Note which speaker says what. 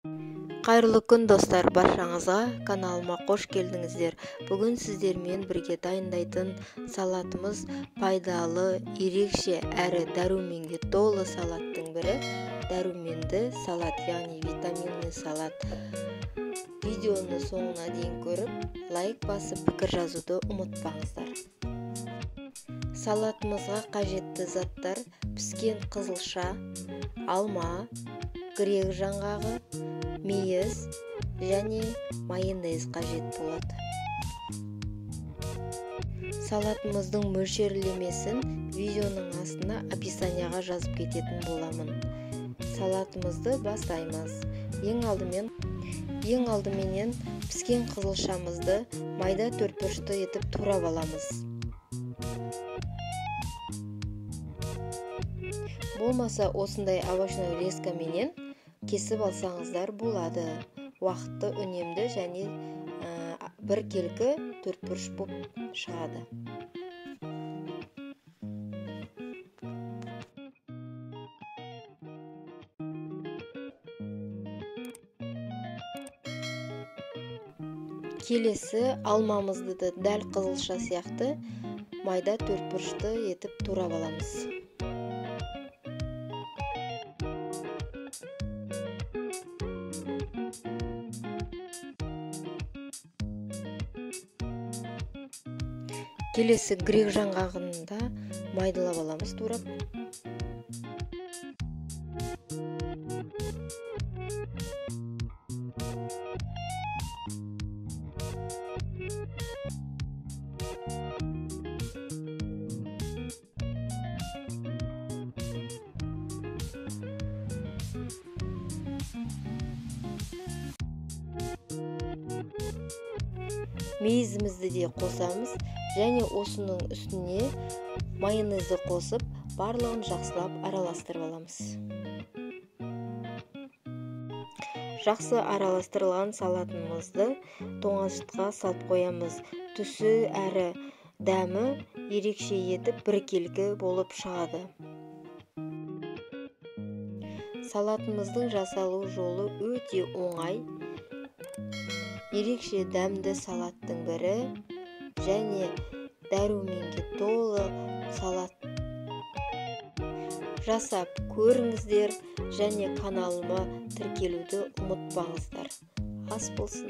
Speaker 1: Қайырлы күн достар, баршаңызға каналыма қош келдіңіздер. Бүгін сіздермен бірге дайындайтын салатымыз пайдалы, ерекше әрі дәруменге толы салаттың бірі дәруменді салат, яғни витаминный салат. Видеоны соңына дейін көріп, лайк басып пікір жазуды ұмытпаңыздар. Салатымызға қажетті заттар: піскен қызылша, алма, грек жаңғағы, мейіз және майонез қажет болады. Салатымыздың мөлшерлемесін видеоның астына описанияға жазып кететін боламын. Салатымызды бастаймыз. Ең алдыменен піскен қызылшамызды майда төртбұрышты етіп турап аламыз. Болмаса осындай овощной резкаменен кесіп алсаңыздар болады. Уақытты үнемді және бір келкі төртбұрыш болып шығады. Келесі алмамызды да дәл қызылша сияқты майда төртбұрышты етіп турап аламыз. Келесі грек жаңғағын да майдалап аламыз турап. Мейізімізді де қосамыз және осының үстіне майонезді қосып, барлығын жақсылап араластырып аламыз. Жақсы араластырылған салатымызды тоңазытқа салып қоямыз. Түсі әрі дәмі ерекше етіп біркелкі болып шығады. Салатымыздың жасалу жолы өте оңай. Ерекше дәмді салаттың бірі және дәруменге толы салат. Жасап көріңіздер және каналыма тіркелуді ұмытпаңыздар. Ас болсын.